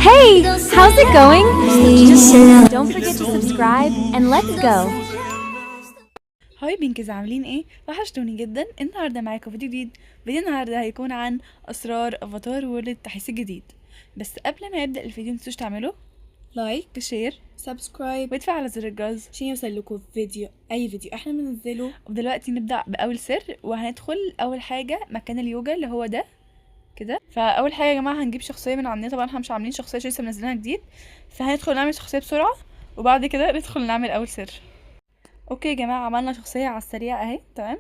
Hey, how's it going? Don't forget to subscribe and let's go. هاي بينكز، عاملين ايه؟ وحشتوني جدا. النهارده معاكم فيديو جديد. فيديو النهارده هيكون عن اسرار افاتار وورلد التحديث الجديد. بس قبل ما يبدا الفيديو متنسوش تعملوا لايك وشير سبسكرايب وتفعلوا زر الجرس عشان يوصلكوا اي فيديو احنا بننزله. ودلوقتي نبدا باول سر، وهندخل اول حاجه مكان اليوجا اللي هو ده كده. فاول حاجه يا جماعه هنجيب شخصيه من عندنا، طبعا احنا مش عاملين شخصيه لسه منزلينها جديد، فهندخل نعمل شخصيه بسرعه وبعد كده ندخل نعمل اول سر. اوكي يا جماعه، عملنا شخصيه على السريع اهي، تمام.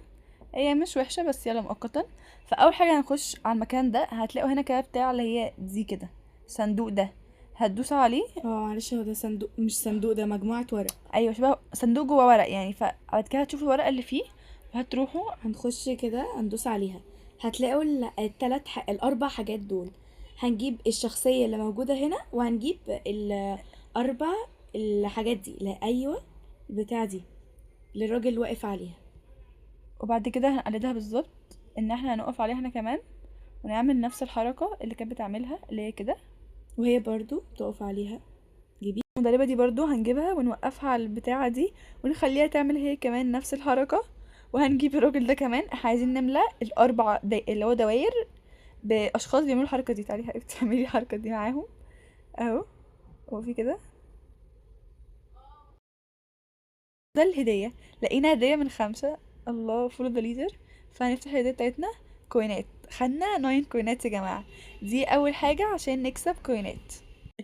هي مش وحشه بس يلا مؤقتا. فاول حاجه هنخش على المكان ده، هتلاقوا هنا كده بتاع اللي هي دي كده، صندوق ده هتدوسوا عليه. معلش، هو ده صندوق مش صندوق، ده مجموعة ورق. ايوه شبه صندوق جوه ورق يعني. فبعد كده هتشوفوا الورقه اللي فيه وهتروحوا هنخش كده هندوس عليها، هتلاقوا الاربع حاجات دول. هنجيب الشخصية اللي موجودة هنا، وهنجيب الاربع الحاجات دي. لا ايوه، البتاع دي اللي الراجل واقف عليها. وبعد كده هنقلدها بالظبط، ان احنا هنقف عليها احنا كمان ونعمل نفس الحركه اللي كانت بتعملها اللي هي كده، وهي برضو تقف عليها. جيبي المدربه دي برضو هنجيبها ونوقفها على البتاعه دي ونخليها تعمل هي كمان نفس الحركه. وهنجيب الراجل ده كمان، احنا عايزين نملى الاربع اللي هو دواير باشخاص بيعملوا الحركه دي. تعالي حبيبتي اعملي الحركه دي معاهم اهو. هو في كده ده الهديه، لقينا هديه من 5. الله، فولو ذا ليدر. فهنفتح الهديه بتاعتنا. كوينات، خدنا 9 كوينات يا جماعه. دي اول حاجه عشان نكسب كوينات.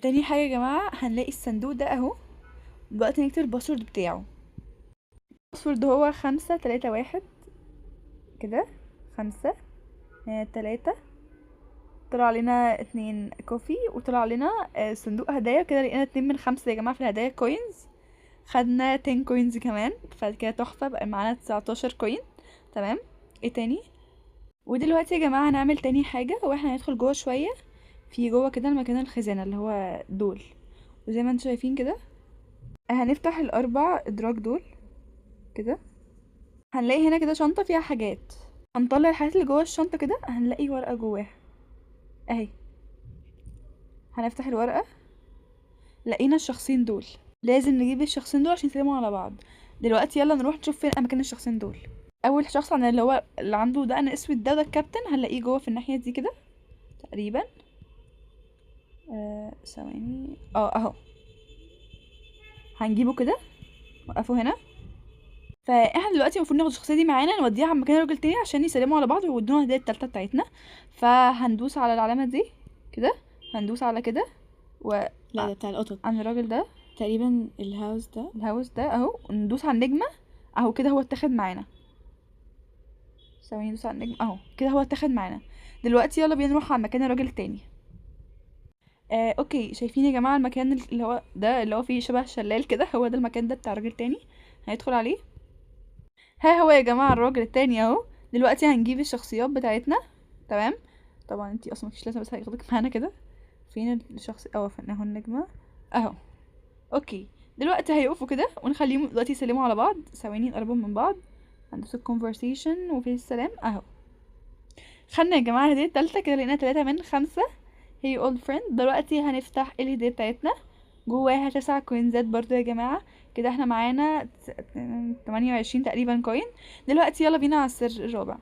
تاني حاجه يا جماعه هنلاقي الصندوق ده اهو. دلوقتي نكتب الباسورد بتاعه. الباسورد هو 531 كده، 5 3. طلع لنا 2 كوفي، وطلع لنا صندوق هدايا كده. لقينا 2 من 5 يا جماعه في الهدايا كوينز. خدنا 10 كوينز كمان، فكده تحفه، بقى معانا 19 كوين. تمام. ايه تاني؟ ودلوقتي يا جماعه هنعمل تاني حاجه، واحنا هندخل جوه شويه. في جوه كده المكان الخزانه اللي هو دول، وزي ما انتم شايفين كده هنفتح الاربع ادراج دول كده. هنلاقي هنا كده شنطه فيها حاجات. هنطلع الحاجات اللي جوه الشنطه كده، هنلاقي ورقه جواها اهي. هنفتح الورقه، لقينا الشخصين دول. لازم نجيب الشخصين دول عشان يسلموا على بعض. دلوقتي يلا نروح نشوف فين اماكن الشخصين دول. اول شخص عن اللي هو اللي عنده دقن اسود ده الكابتن، هنلاقيه جوه في الناحيه دي كده تقريبا. ثواني، اهو. هنجيبه كده، وقفه هنا. فاحنا دلوقتي المفروض ناخد الشخصيه دي معانا، نوديها على مكان راجل تاني عشان يسلموا على بعض ويودونا الهديه التالتة بتاعتنا. فهندوس على العلامه دي كده، هندوس على كده لا ده بتاع القطط عن الراجل ده تقريبا. الهاوس ده اهو. ندوس على النجمه اهو كده، هو اتاخد معانا. ثواني، ندوس على النجم اهو كده، هو اتاخد معانا. دلوقتي يلا بينا نروح على مكان الراجل التاني. اوكي، شايفين يا جماعه المكان اللي هو ده اللي هو فيه شبه شلال كده، هو ده المكان ده بتاع الراجل التاني. هندخل عليه. ها هو يا جماعه الراجل التاني اهو. دلوقتي هنجيب الشخصيات بتاعتنا. تمام. طبعا انتي اصلا مفيش لازمه، بس هياخدك معانا كده. فين الشخص فين اهو النجمه اهو. اوكي، دلوقتي هيقفوا كده ونخليهم دلوقتي يسلموا على بعض. ثواني نقربهم من بعض. هندوس الكونفرسيشن وفي السلام اهو. خدنا يا جماعه الهديه التالتة كده، لقينا 3 من 5. هي اولد فريند. دلوقتي هنفتح الهديه بتاعتنا، جواها 9 كوينزات برضو يا جماعه. كده احنا معانا 28 تقريبا كوين. دلوقتي يلا بينا على السر الرابع.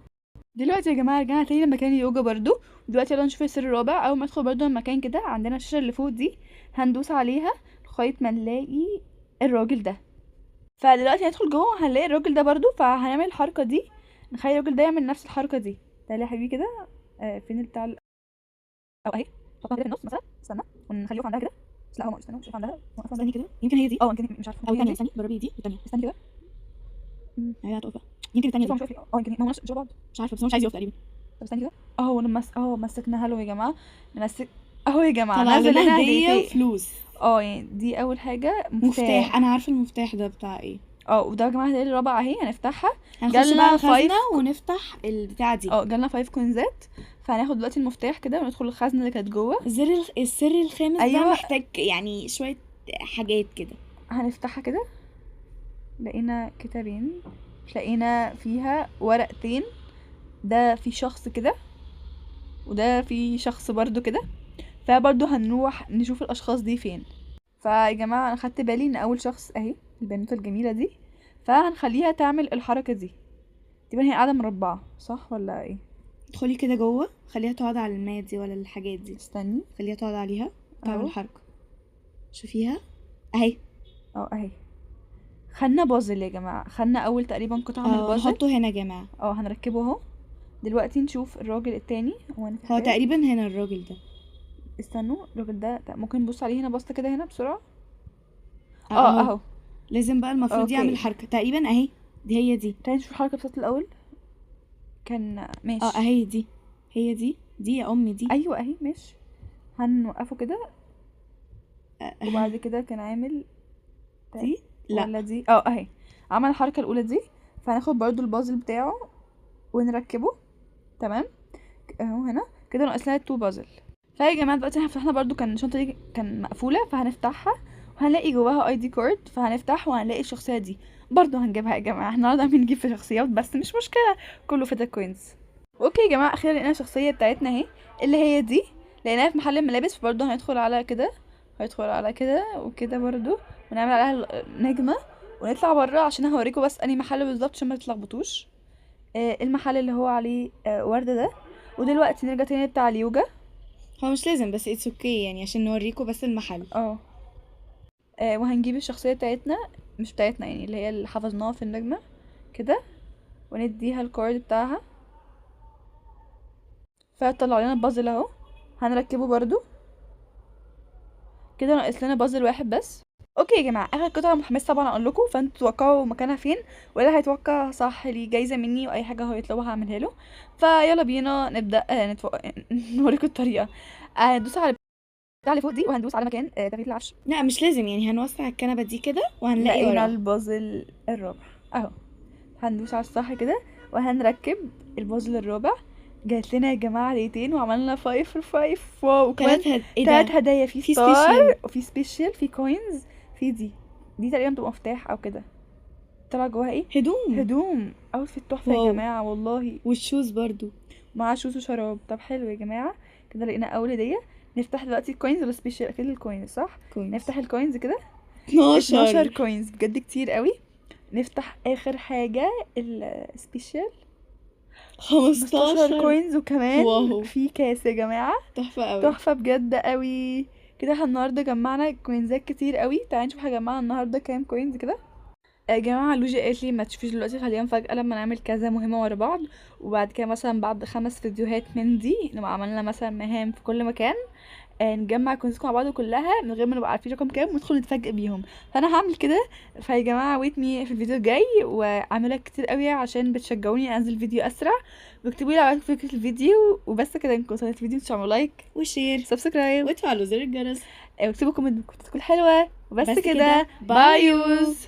دلوقتي يا جماعه رجعنا تاني لمكان اليوجا برضو. دلوقتي يلا نشوف السر الرابع. اول ما ندخل برضو المكان كده عندنا الشاشه اللي فوق دي، هندوس عليها لغايه ما نلاقي الراجل ده. فدلوقتي هندخل جوه هنلاقي الراجل ده برضو، فهنعمل الحركه دي، نخلي الراجل ده يعمل نفس الحركه دي. تعالى يا حبيبي كده. فين بتاع او اهي. حطها كده في النص مثلا، استنى ونخليه يقف عندها كده. بس لا، هو استنى مش يقف عندها، واقفه استني كده، يمكن هي دي يمكن مش عارفه. او الثانيه. استني جربي دي والثانيه. استني كده. هي هتقف بقى. يمكن الثانيه شوفوا دي. مش عارفه يمكن ما هو مش بعض. مش عارفه، بس هو مش عايز يقف تقريبا. طب استني كده. اهو مسكناها له يا جماعه. نمسك اهو يا جماعه، طلع نزل لنا لنا هديه هديتين. وفلوس. يعني دي اول حاجه مفتاح. انا عارفه المفتاح ده بتاع ايه. وده يا جماعه الهديه الرابعه اهي، هنفتحها. هنخش جالنا بقى الخزنه 5 ونفتح البتاعه دي. جالنا 5 كوينزات. فهناخد دلوقتي المفتاح كده وندخل الخزنه اللي كانت جوه. السر الخامس أيوة. ده محتاج يعني شويه حاجات كده. هنفتحها كده. لقينا كتابين، لقينا فيها ورقتين. ده في شخص كده، وده في شخص برضو كده. فبرضه هنروح نشوف الاشخاص دي فين. فيا جماعه انا خدت بالي ان اول شخص اهي البنوته الجميله دي، فهنخليها تعمل الحركه دي. تبقى هي قاعده مربعه صح ولا ايه؟ ادخلي كده جوه، خليها تقعد على الماء دي ولا الحاجات دي، استني خليها تقعد عليها تعمل أهو. الحركه. شوفيها اهي. اهي خدنا بازل يا جماعه، خدنا اول تقريبا قطعه من البازل. نحطه هنا يا جماعه. هنركبه اهو. دلوقتي نشوف الراجل التاني. هو تقريبا هنا الراجل ده. استنوا الراجل ده ممكن نبص عليه هنا بصه كده هنا بسرعه. اهو. اهو لازم بقى المفروض أوكي. يعمل حركه تقريبا اهي. دي هي دي. تعالي نشوف الحركه بتاعت الاول. كان ماشي. اهي دي. هي دي يا امي دي. ايوه اهي ماشي. هنوقفه كده. وبعد كده كان عامل دي لا ولا دي اهي عمل الحركه الاولى دي. فهناخد برضو البازل بتاعه ونركبه. تمام اهو هنا كده ناقص لها 2 بازل. فيا جماعه دلوقتي احنا فتحنا برضو، كان الشنطه دي كان مقفوله فهنفتحها وهنلاقي جواها اي دي كارد. فهنفتح وهنلاقي الشخصيه دي برضو هنجيبها. يا جماعه احنا النهارده بنجيب في شخصيات بس مش مشكله، كله فتا كوينز. اوكي يا جماعه اخيرا لقينا الشخصيه بتاعتنا اهي اللي هي دي، لقيناها في محل الملابس. فبرضو هندخل على كده، هندخل على كده وكده برضو ونعمل عليها نجمه ونطلع بره عشان هوريكم بس انهي محل بالظبط عشان ما تتلخبطوش. المحل اللي هو عليه ورده ده. ودلوقتي نرجع تاني بتاع اليوجا. هو مش لازم بس اتس اوكي يعني عشان نوريكم بس المحل. وهنجيب الشخصيه بتاعتنا، مش بتاعتنا يعني اللي هي اللي حفظناها في النجمه كده، ونديها الكارد بتاعها. فطلع لنا البازل اهو. هنركبه برضو كده، ناقص لنا بازل واحد بس. اوكي يا جماعه اخر قطعه محمس طبعا اقول لكم، فانتوا توقعوا مكانها فين، ولا هيتوقع صح ليه جايزه مني واي حاجه هو يطلبها هعملها له. فيلا بينا نبدا نوريكم الطريقه. ندوس على بتاع اللي فوق دي وهندوس على مكان تغيير العفش. لا مش لازم يعني، هنوسع الكنبه دي كده وهنلاقي لقينا ورا البازل الرابع اهو. هندوس على الصح كده وهنركب البازل الرابع. جات لنا يا جماعه دقيقتين وعملنا 5 for 5. واو وكمان ايه تلات ده؟ هدايا، في في ستار سبيشال. وفي سبيشال في كوينز. في دي تقريبا بتبقى مفتاح او كده. طلع جواها ايه؟ هدوم اوتفيت تحفه يا جماعه والله. والشوز برضو مع شوز وشراب. طب حلو يا جماعه كده لقينا اول هديه. نفتح دلوقتي الكوينز ولا سبيشال؟ اكيد الكوينز صح. كوينز. نفتح الكوينز كده. 12 كوينز بجد كتير قوي. نفتح اخر حاجه السبيشال 15 كوينز. وكمان واو. في كاس يا جماعه تحفه قوي. تحفه بجد قوي. كده احنا النهارده جمعنا كوينزات كتير قوي. تعالوا نشوف هجمعنا النهارده كام كوينز كده. يا جماعه لوجي قالت لي ما تشوفيش دلوقتي، خليها مفاجاه لما نعمل كذا مهمه ورا بعض، وبعد كده مثلا بعد 5 فيديوهات من دي نبقى عملنا مثلا مهام في كل مكان. نجمع كوينزاتكم مع بعض كلها من غير ما نبقى عارفين رقم كام وندخل نتفاجئ بيهم. فانا هعمل كده. فيا جماعه ويت مي في الفيديو الجاي، واعملها كتير قوي عشان بتشجعوني انزل فيديو اسرع. واكتبوا لي على فكره الفيديو. وبس كده، انكم وصلت الفيديو تعملوا لايك وشير سبسكرايب وتفعلوا زر الجرس واكتبوا كومنت تكون حلوه. وبس بس كده كده. بايوز. بايوز.